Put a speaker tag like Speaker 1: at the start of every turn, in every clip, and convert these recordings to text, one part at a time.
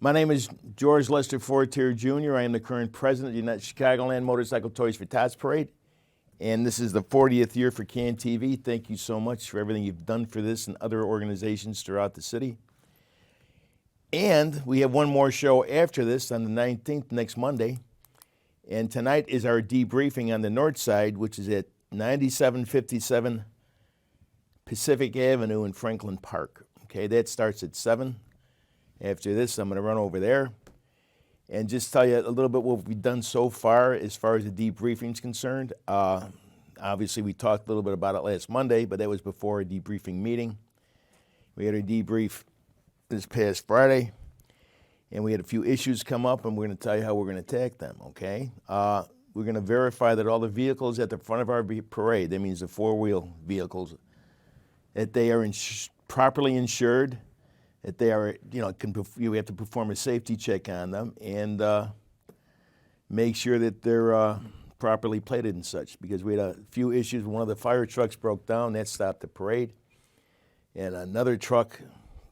Speaker 1: My name is George Lester Fortier Jr. I am the current president of the United Chicagoland Motorcycle Toys for Tots Parade. And this is the 40th year for CAN TV. Thank you so much for everything you've done for this and other organizations throughout the city. And we have one more show after this on the 19th, next Monday. And tonight is our debriefing on the north side, which is at 9757 Pacific Avenue in Franklin Park. Okay, that starts at 7. After this, I'm going to run over there and just tell you a little bit what we've done so far as the debriefing is concerned. Obviously, we talked a little bit about it last Monday, but that was before a debriefing meeting. We had a debrief this past Friday, and we had a few issues come up, and we're going to tell you how we're going to attack them, okay? We're going to verify that all the vehicles at the front of our parade, that means the four-wheel vehicles, that they are properly insured, that they are, we have to perform a safety check on them and make sure that they're properly plated and such, because we had a few issues. One of the fire trucks broke down, that stopped the parade. And another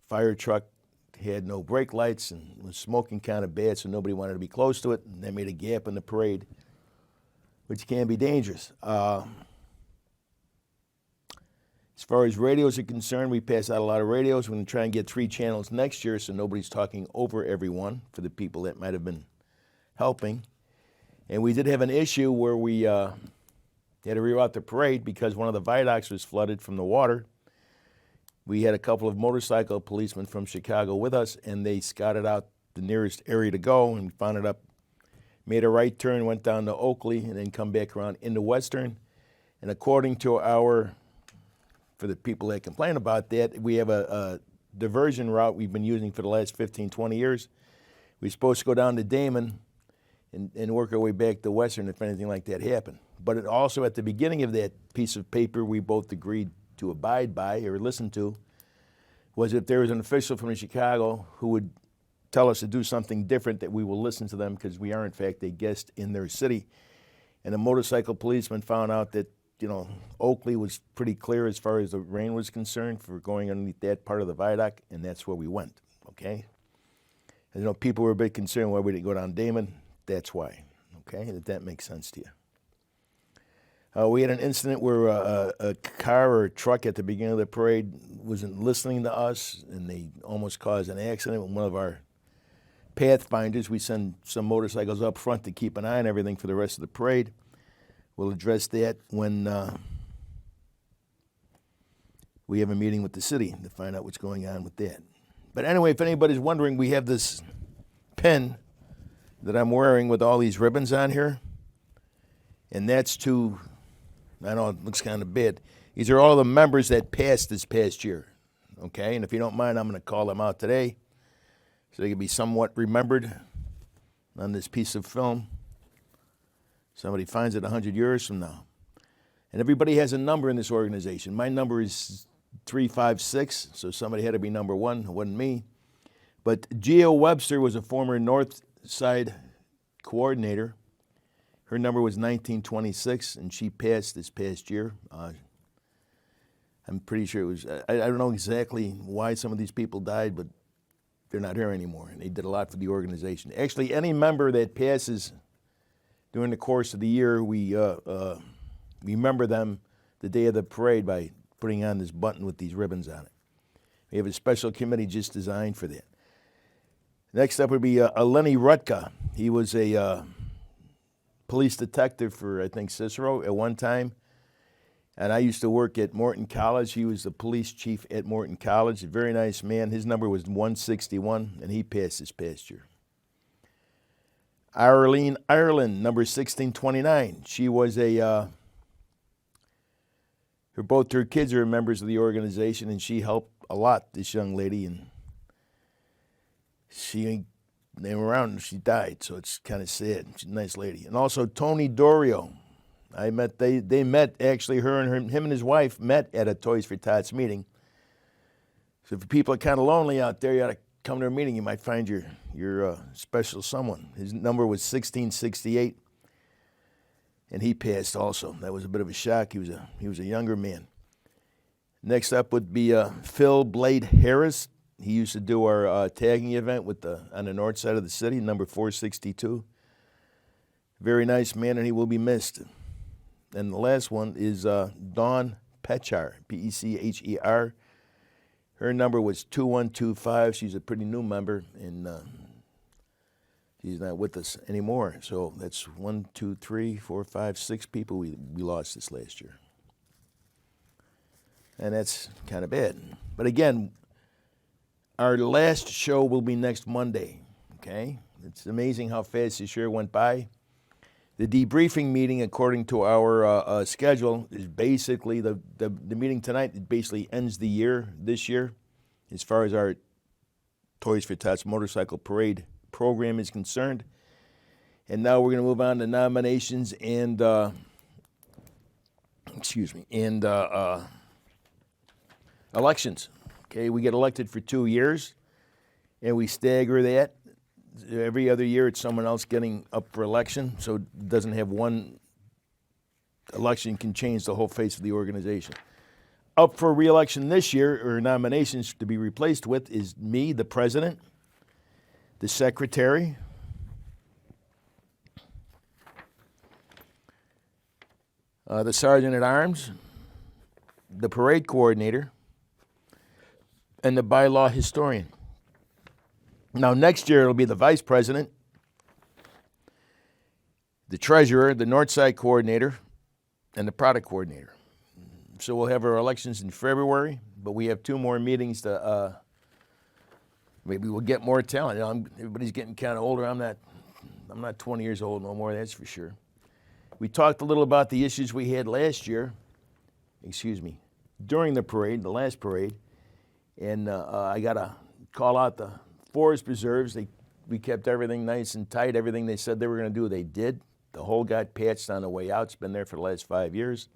Speaker 1: fire truck, had no brake lights and was smoking kind of bad, so nobody wanted to be close to it, and that made a gap in the parade, which can be dangerous. As far as radios are concerned, we pass out a lot of radios. We're going to try and get 3 channels next year so nobody's talking over everyone for the people that might have been helping. And we did have an issue where we had to reroute the parade because one of the viaducts was flooded from the water. We had a couple of motorcycle policemen from Chicago with us, and they scouted out the nearest area to go and found it up, made a right turn, went down to Oakley, and then come back around into Western. And according to for the people that complain about that, we have a diversion route we've been using for the last 15, 20 years. We're supposed to go down to Damon and work our way back to Western if anything like that happened. But it also, at the beginning of that piece of paper we both agreed to abide by or listen to, was if there was an official from Chicago who would tell us to do something different, that we will listen to them, because we are, in fact, a guest in their city. And a motorcycle policeman found out that Oakley was pretty clear as far as the rain was concerned for going underneath that part of the viaduct, and that's where we went, okay? And, people were a bit concerned why we didn't go down Damon. That's why, okay? If that makes sense to you. We had an incident where a car or a truck at the beginning of the parade wasn't listening to us, and they almost caused an accident with one of our pathfinders. We send some motorcycles up front to keep an eye on everything for the rest of the parade. We'll address that when we have a meeting with the city to find out what's going on with that. But anyway, if anybody's wondering, we have this pin that I'm wearing with all these ribbons on here, and that's I know it looks kind of bad. These are all the members that passed this past year, okay? And if you don't mind, I'm going to call them out today so they can be somewhat remembered on this piece of film. Somebody finds it 100 years from now. And everybody has a number in this organization. My number is 356, so somebody had to be number 1. It wasn't me. But Geo Webster was a former North Side coordinator. Her number was 1926, and she passed this past year. I'm pretty sure it was, I don't know exactly why some of these people died, but they're not here anymore, and they did a lot for the organization. Actually, any member that passes during the course of the year, we remember them the day of the parade by putting on this button with these ribbons on it. We have a special committee just designed for that. Next up would be Lenny Rutka. He was a police detective for, I think, Cicero at one time. And I used to work at Morton College. He was the police chief at Morton College, a very nice man. His number was 161, and he passed this past year. Arlene Ireland, number 1629. She was both her kids are members of the organization, and she helped a lot, this young lady, and she ain't around and she died, so it's kind of sad. She's a nice lady. And also Tony Dorio. They met, actually, him and his wife met at a Toys for Tots meeting. So if people are kind of lonely out there, you ought to come to a meeting. You might find your special someone. His number was 1668, and he passed also. That was a bit of a shock. He was a younger man. Next up would be Phil Blade Harris. He used to do our tagging event on the north side of the city, number 462. Very nice man, and he will be missed. And the last one is Dawn Pechar, P-E-C-H-E-R. Her number was 2125. She's a pretty new member, and she's not with us anymore. So that's 1, 2, 3, 4, 5, 6 people we lost this last year. And that's kind of bad. But again, our last show will be next Monday, okay? It's amazing how fast this year went by. The debriefing meeting, according to our schedule, is basically the meeting tonight. It basically ends the year, this year, as far as our Toys for Tots Motorcycle Parade program is concerned. And now we're going to move on to nominations and, elections. Okay, we get elected for 2 years, and we stagger that. Every other year, it's someone else getting up for election, so it doesn't have one election can change the whole face of the organization. Up for re-election this year, or nominations to be replaced with, is me, the president, the secretary, the sergeant at arms, the parade coordinator, and the bylaw historian. Now, next year, it'll be the vice president, the treasurer, the Northside coordinator, and the product coordinator. So we'll have our elections in February, but we have 2 more meetings to, maybe we'll get more talent. Everybody's getting kind of older. I'm not 20 years old no more, that's for sure. We talked a little about the issues we had last year, during the parade, the last parade, and I got to call out the forest preserves. We kept everything nice and tight. Everything they said they were going to do, they did. The hole got patched on the way out. It's been there for the last 5 years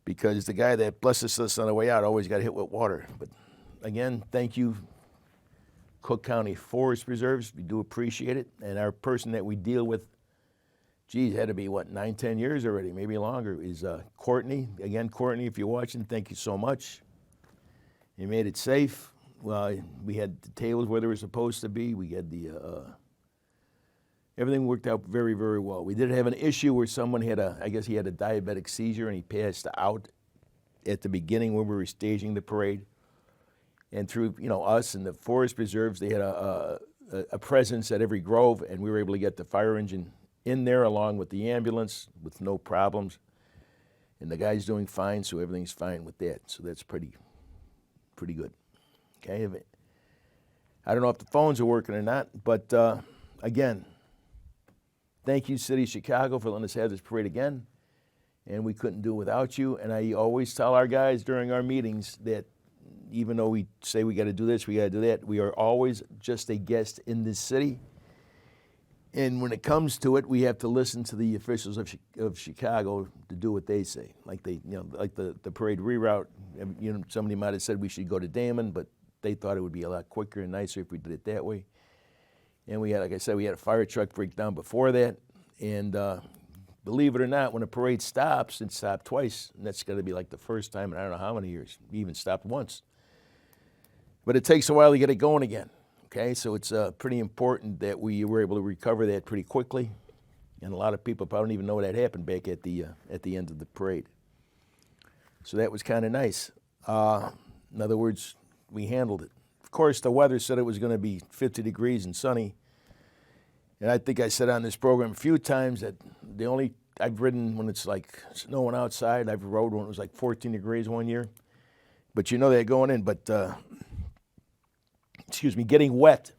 Speaker 1: because the guy that blesses us on the way out always got hit with water. But again, thank you, Cook County Forest Preserves. We do appreciate it. And our person that we deal with, had to be, 9, 10 years already, maybe longer, is Courtney. Again, Courtney, if you're watching, thank you so much. You made it safe. Well, we had the tables where they were supposed to be. We had everything worked out very, very well. We did have an issue where someone he had a diabetic seizure and he passed out at the beginning when we were staging the parade. And through, us and the forest preserves, they had a presence at every grove, and we were able to get the fire engine in there along with the ambulance with no problems. And the guy's doing fine, so everything's fine with that. So that's pretty good. Okay, I don't know if the phones are working or not, but again, thank you, City of Chicago, for letting us have this parade again, and we couldn't do it without you. And I always tell our guys during our meetings that even though we say we got to do this, we got to do that, we are always just a guest in this city. And when it comes to it, we have to listen to the officials of Chicago to do what they say. Like the parade reroute. Somebody might have said we should go to Damon, but they thought it would be a lot quicker and nicer if we did it that way. And we had, like I said, we had a fire truck break down before that. And believe it or not, when a parade stops, it stopped twice. And that's got to be like the first time in I don't know how many years. We even stopped once. But it takes a while to get it going again. Okay, so it's pretty important that we were able to recover that pretty quickly. And a lot of people probably don't even know that happened back at the end of the parade. So that was kind of nice. In other words, we handled it. Of course, the weather said it was going to be 50 degrees and sunny. And I think I said on this program a few times that I've ridden when it's like snowing outside. I've rode when it was like 14 degrees one year. But they're going in. But, getting wet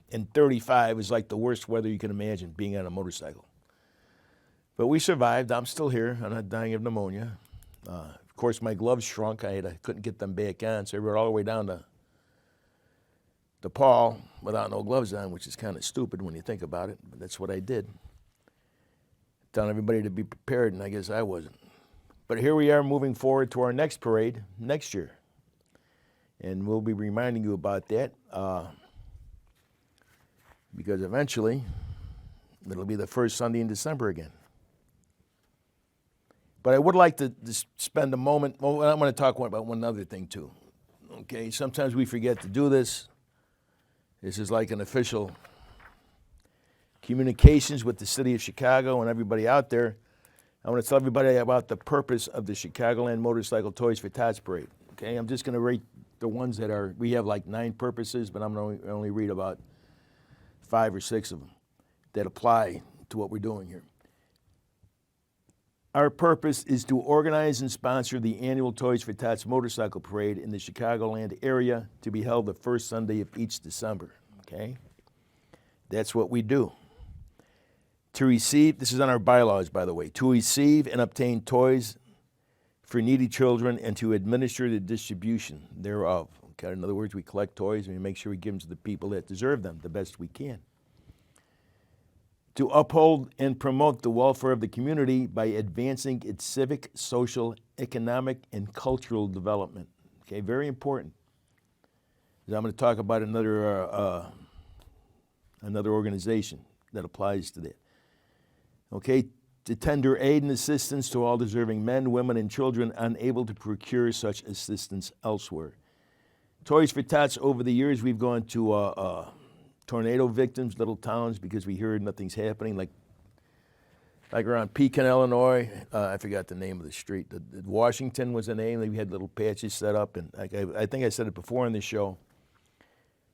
Speaker 1: in 35 is like the worst weather you can imagine, being on a motorcycle. But we survived. I'm still here. I'm not dying of pneumonia. Of course, my gloves shrunk. I couldn't get them back on, so I rode all the way down to Paul without no gloves on, which is kind of stupid when you think about it, but that's what I did. Telling everybody to be prepared, and I guess I wasn't. But here we are moving forward to our next parade next year. And we'll be reminding you about that because eventually it'll be the first Sunday in December again. But I would like to spend a moment. Well, I'm going to talk about one other thing too. Okay, sometimes we forget to do this. This is like an official communications with the city of Chicago and everybody out there. I want to tell everybody about the purpose of the Chicagoland Motorcycle Toys for Tots Parade. Okay, I'm just going to rate the ones that are, we have like 9 purposes, but I'm going to only read about 5 or 6 of them that apply to what we're doing here. Our purpose is to organize and sponsor the annual Toys for Tots Motorcycle Parade in the Chicagoland area to be held the first Sunday of each December. Okay, that's what we do. To receive, this is on our bylaws, by the way, to receive and obtain toys for needy children and to administer the distribution thereof. Okay? In other words, we collect toys and we make sure we give them to the people that deserve them the best we can. To uphold and promote the welfare of the community by advancing its civic, social, economic, and cultural development. Okay, very important. I'm going to talk about another organization that applies to that. Okay, to tender aid and assistance to all deserving men, women, and children unable to procure such assistance elsewhere. Toys for Tots, over the years, we've gone to tornado victims, little towns, because we hear nothing's happening, like around Pekin, Illinois. I forgot the name of the street. Washington was the name. We had little patches set up, and I think I said it before on the show.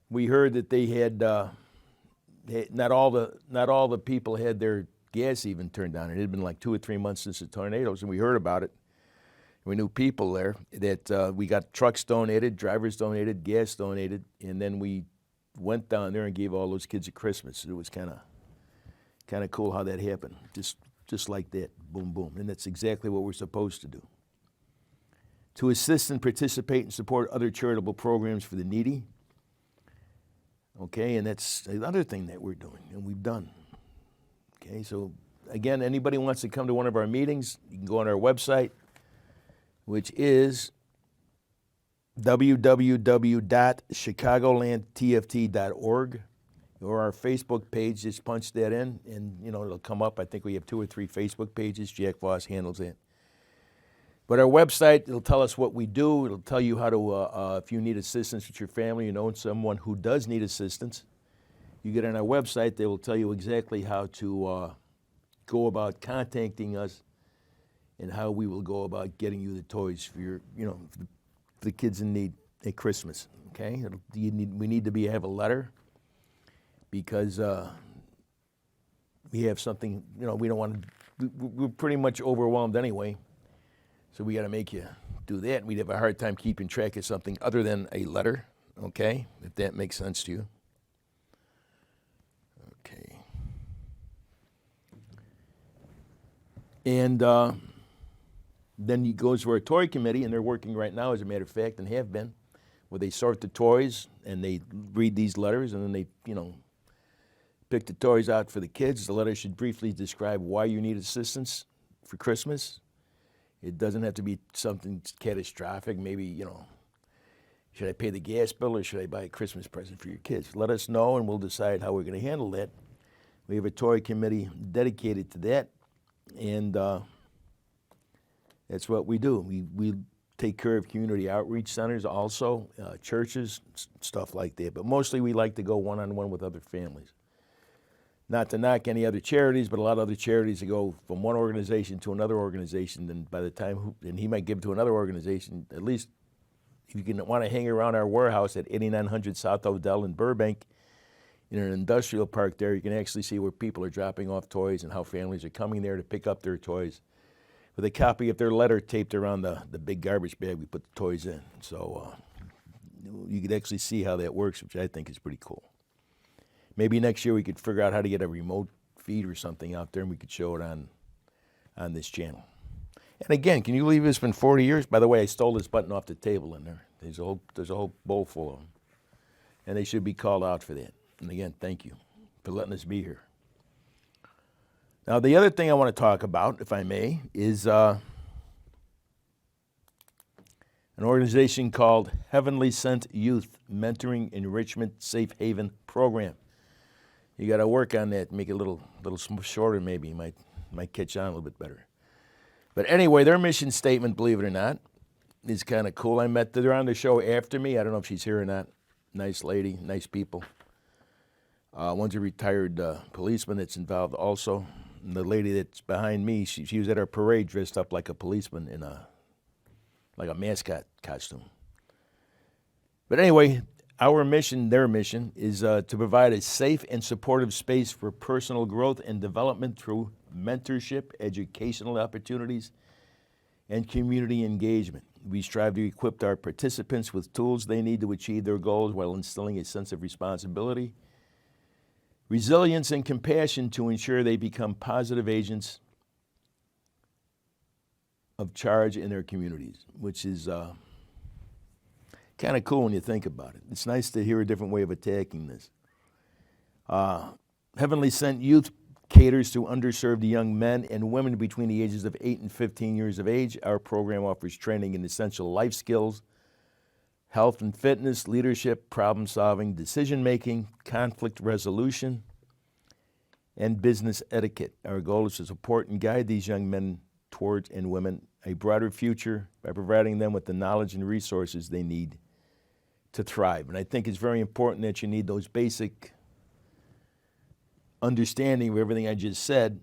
Speaker 1: We heard that they had not all the people had their gas even turned on. It had been like 2 or 3 months since the tornadoes, and we heard about it. We knew people there that we got trucks donated, drivers donated, gas donated, and then we went down there and gave all those kids a Christmas. It was kind of cool how that happened, just like that, boom, boom. And that's exactly what we're supposed to do. To assist and participate and support other charitable programs for the needy. Okay, and that's another thing that we're doing and we've done. Okay, so again, anybody wants to come to one of our meetings, you can go on our website, which is www.chicagolandtft.org, or our Facebook page. Just punch that in and it'll come up. I think we have 2 or 3 Facebook pages. Jack Voss handles that. But our website, it'll tell us what we do. It'll tell you how to, if you need assistance with your family, you know someone who does need assistance, you get on our website, they will tell you exactly how to go about contacting us and how we will go about getting you the toys for your, for the kids in need at Christmas. Okay, we need to have a letter because we have something. We don't want to. We're pretty much overwhelmed anyway, so we got to make you do that. And we'd have a hard time keeping track of something other than a letter. Okay, if that makes sense to you. Okay. And then he goes to our toy committee, and they're working right now, as a matter of fact, and have been, where they sort the toys, and they read these letters, and then they, pick the toys out for the kids. The letter should briefly describe why you need assistance for Christmas. It doesn't have to be something catastrophic. Maybe, should I pay the gas bill or should I buy a Christmas present for your kids? Let us know, and we'll decide how we're going to handle that. We have a toy committee dedicated to that, and that's what we do. We take care of community outreach centers also, churches, stuff like that. But mostly we like to go one-on-one with other families. Not to knock any other charities, but a lot of other charities that go from one organization to another organization, and by the time, and he might give to another organization, at least if you can want to hang around our warehouse at 8900 South Odell in Burbank, in an industrial park there, you can actually see where people are dropping off toys and how families are coming there to pick up their toys with a copy of their letter taped around the big garbage bag we put the toys in. So you could actually see how that works, which I think is pretty cool. Maybe next year we could figure out how to get a remote feed or something out there, and we could show it on this channel. And again, can you believe it's been 40 years? By the way, I stole this button off the table in there. There's a whole bowl full of them. And they should be called out for that. And again, thank you for letting us be here. Now, the other thing I want to talk about, if I may, is an organization called Heavenly Sent Youth Mentoring Enrichment Safe Haven Program. You got to work on that, make it a little shorter maybe. You might catch on a little bit better. But anyway, their mission statement, believe it or not, is kind of cool. They're on the show after me. I don't know if she's here or not. Nice lady, nice people. One's a retired policeman that's involved also. And the lady that's behind me, she was at our parade dressed up like a policeman in like a mascot costume. But anyway, our mission, their mission, is to provide a safe and supportive space for personal growth and development through mentorship, educational opportunities, and community engagement. We strive to equip our participants with tools they need to achieve their goals while instilling a sense of responsibility, resilience, and compassion to ensure they become positive agents of charge in their communities, which is kind of cool when you think about it. It's nice to hear a different way of attacking this. Heavenly Sent Youth caters to underserved young men and women between the ages of 8 and 15 years of age. Our program offers training in essential life skills, health and fitness, leadership, problem solving, decision making, conflict resolution, and business etiquette. Our goal is to support and guide these young men towards and women a brighter future by providing them with the knowledge and resources they need to thrive. And I think it's very important that you need those basic understanding of everything I just said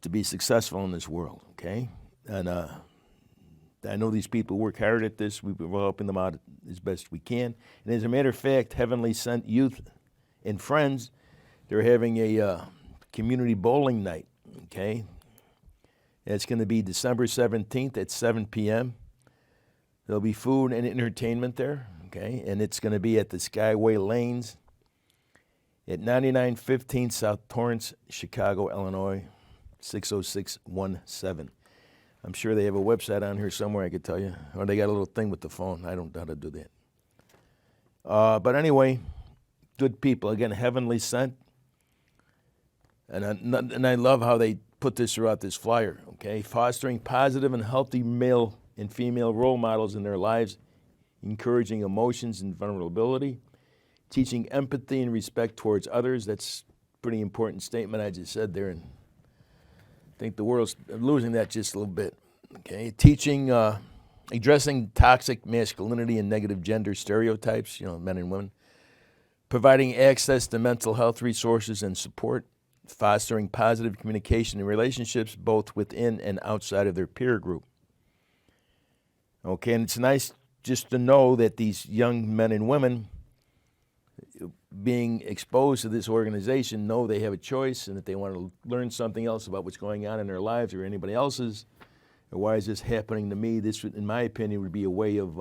Speaker 1: to be successful in this world, okay? And I know these people work hard at this. We're helping them out as best we can. And as a matter of fact, Heavenly Sent Youth and Friends, they're having a community bowling night, okay? It's going to be December 17th at 7 p.m. There'll be food and entertainment there, okay? And it's going to be at the Skyway Lanes at 9915 South Torrance, Chicago, Illinois, 60617. I'm sure they have a website on here somewhere, I could tell you. Or they got a little thing with the phone. I don't know how to do that. But anyway, good people. Again, Heavenly Sent. And I love how they put this throughout this flyer, okay? Fostering positive and healthy male and female role models in their lives, encouraging emotions and vulnerability, teaching empathy and respect towards others. That's a pretty important statement I just said there, and I think the world's losing that just a little bit. Okay, teaching, addressing toxic masculinity and negative gender stereotypes, men and women, providing access to mental health resources and support, fostering positive communication and relationships both within and outside of their peer group. Okay, and it's nice just to know that these young men and women being exposed to this organization know they have a choice, and if they want to learn something else about what's going on in their lives or anybody else's, or why is this happening to me, this, in my opinion, would be a way of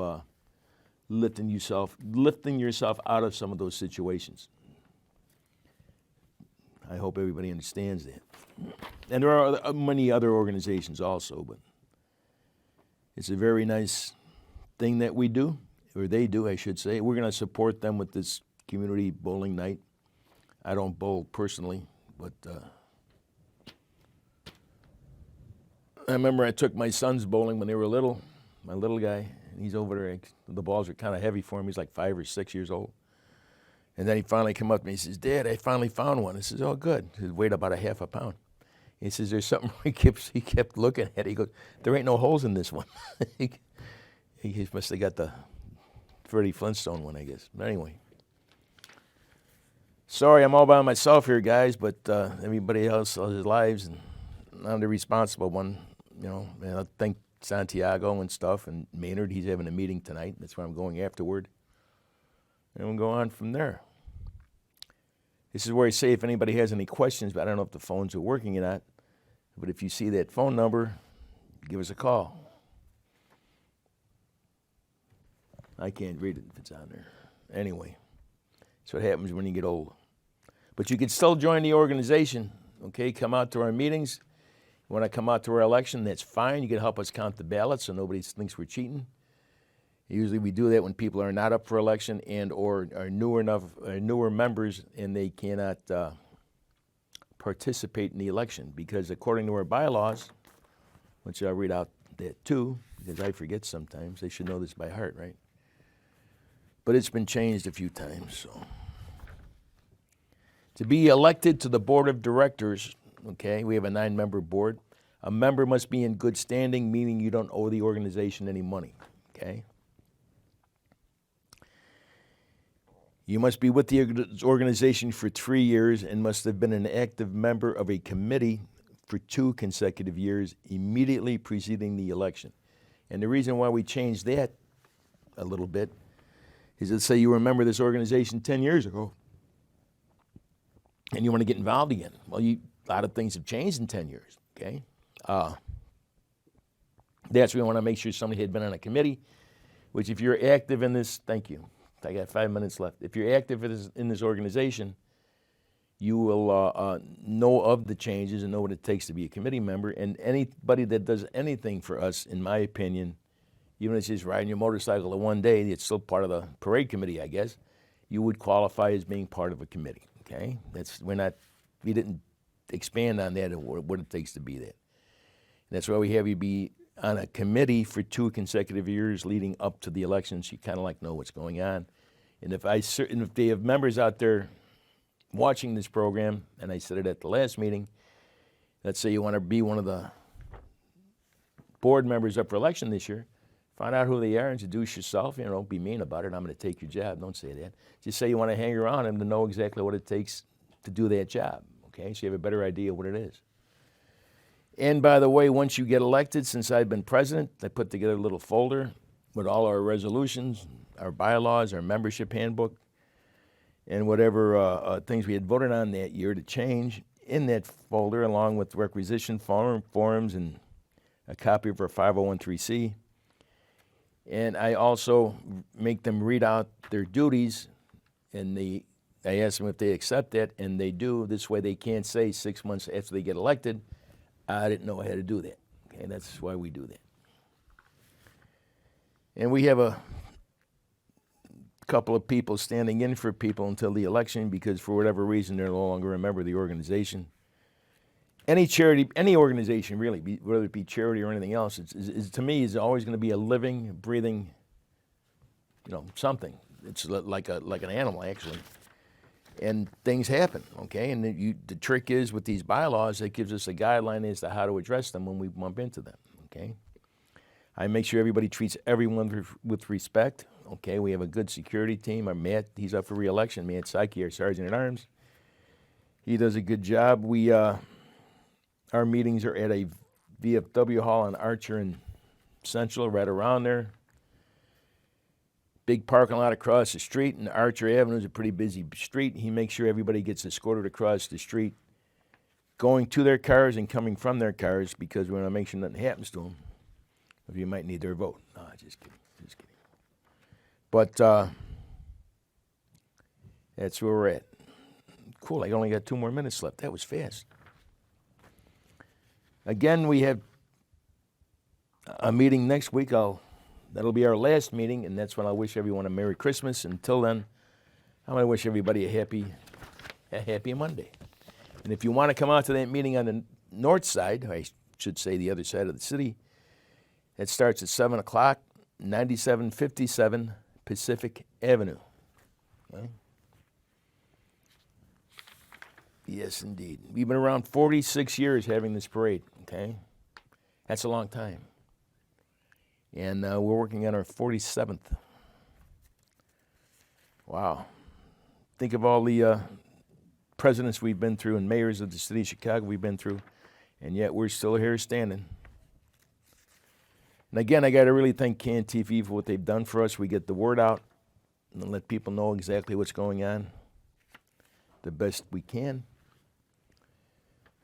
Speaker 1: lifting yourself out of some of those situations. I hope everybody understands that. And there are many other organizations also, but it's a very nice thing that we do, or they do, I should say. We're going to support them with this community bowling night. I don't bowl personally, but I remember I took my sons bowling when they were little, my little guy, and he's over there. The balls are kind of heavy for him. He's like 5 or 6 years old. And then he finally came up to me, he says, "Dad, I finally found one." I says, "Oh, good." He weighed about a half a pound. He says, "There's something," he kept looking at it. He goes, "There ain't no holes in this one." he must have got the Freddie Flintstone one, I guess. But anyway. Sorry, I'm all by myself here, guys, but everybody else has their lives, and I'm the responsible one, And I thank Santiago and stuff, and Maynard, he's having a meeting tonight. That's where I'm going afterward. And we'll go on from there. This is where I say if anybody has any questions, but I don't know if the phones are working or not. But if you see that phone number, give us a call. I can't read it if it's on there. Anyway, that's what happens when you get old. But you can still join the organization, okay? Come out to our meetings. You want to come out to our election, that's fine. You can help us count the ballots so nobody thinks we're cheating. Usually we do that when people are not up for election and or are newer members and they cannot participate in the election, because according to our bylaws, which I'll read out that too, because I forget sometimes. They should know this by heart, right? But it's been changed a few times. So, to be elected to the board of directors, okay, we have a 9-member board. A member must be in good standing, meaning you don't owe the organization any money, okay? You must be with the organization for 3 years and must have been an active member of a committee for 2 consecutive years immediately preceding the election. And the reason why we changed that a little bit is, let's say you remember this organization 10 years ago and you want to get involved again. Well, a lot of things have changed in 10 years, okay? That's why we want to make sure somebody had been on a committee, which if you're active in this, thank you. I got 5 minutes left. If you're active in this organization, you will know of the changes and know what it takes to be a committee member. And anybody that does anything for us, in my opinion, even if it's just riding your motorcycle to one day, it's still part of the parade committee, I guess, you would qualify as being part of a committee, okay? We didn't expand on that and what it takes to be that. And that's why we have you be on a committee for 2 consecutive years leading up to the elections. You kind of like know what's going on. And if they have members out there watching this program, and I said it at the last meeting, let's say you want to be one of the board members up for election this year, find out who they are, introduce yourself. Don't be mean about it. I'm going to take your job. Don't say that. Just say you want to hang around them to know exactly what it takes to do that job, okay? So you have a better idea what it is. And by the way, once you get elected, since I've been president, I put together a little folder with all our resolutions, our bylaws, our membership handbook, and whatever things we had voted on that year to change in that folder, along with requisition forms and a copy of our 501(c). And I also make them read out their duties, and I ask them if they accept that, and they do. This way they can't say 6 months after they get elected, I didn't know how to do that. Okay, that's why we do that. And we have a couple of people standing in for people until the election because for whatever reason they're no longer a member of the organization. Any charity, any organization really, whether it be charity or anything else, to me is always going to be a living, breathing, something. It's like an animal actually. And things happen, okay? And the trick is with these bylaws, it gives us a guideline as to how to address them when we bump into them, okay? I make sure everybody treats everyone with respect, okay? We have a good security team. Our Matt, he's up for re-election. Matt Psyche, our Sergeant-at-Arms. He does a good job. Our meetings are at a VFW hall on Archer and Central, right around there. Big parking lot across the street, and Archer Avenue is a pretty busy street. He makes sure everybody gets escorted across the street, going to their cars and coming from their cars, because we want to make sure nothing happens to them, or you might need their vote. No, just kidding. But that's where we're at. Cool, I only got 2 more minutes left. That was fast. Again, we have a meeting next week. That'll be our last meeting, and that's when I'll wish everyone a Merry Christmas. Until then, I'm going to wish everybody a happy Monday. And if you want to come out to that meeting on the north side, I should say the other side of the city, it starts at 7 o'clock, 9757 Pacific Avenue. Okay? Yes, indeed. We've been around 46 years having this parade, okay? That's a long time. And we're working on our 47th. Wow. Think of all the presidents we've been through and mayors of the city of Chicago we've been through, and yet we're still here standing. And again, I got to really thank CAN-TV for what they've done for us. We get the word out and let people know exactly what's going on the best we can.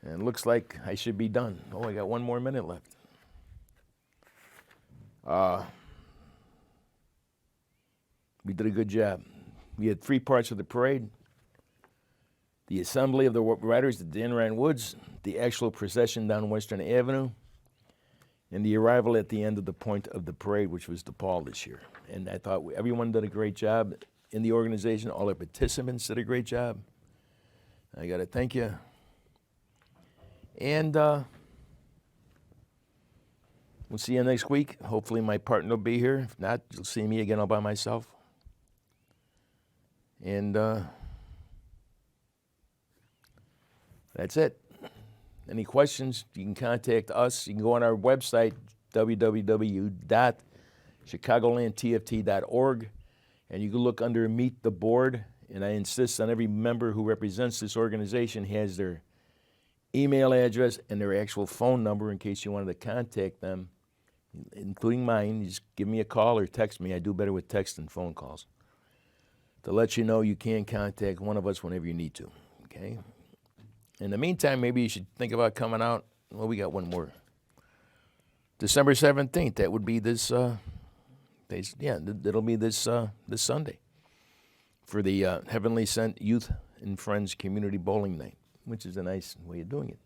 Speaker 1: And it looks like I should be done. Oh, I got 1 more minute left. We did a good job. We had 3 parts of the parade: the assembly of the riders at Dan Ryan Woods, the actual procession down Western Avenue, and the arrival at the end of the point of the parade, which was DePaul this year. And I thought everyone did a great job in the organization. All the participants did a great job. I got to thank you. And we'll see you next week. Hopefully my partner will be here. If not, you'll see me again all by myself. And that's it. Any questions, you can contact us. You can go on our website, www.chicagolandtft.org, and you can look under Meet the Board. And I insist on every member who represents this organization has their email address and their actual phone number in case you wanted to contact them, including mine. You just give me a call or text me. I do better with text than phone calls, to let you know you can contact one of us whenever you need to, okay? In the meantime, maybe you should think about coming out. Well, we got one more. December 17th, that would be this, it'll be this Sunday for the Heavenly Sent Youth and Friends Community Bowling Night, which is a nice way of doing it.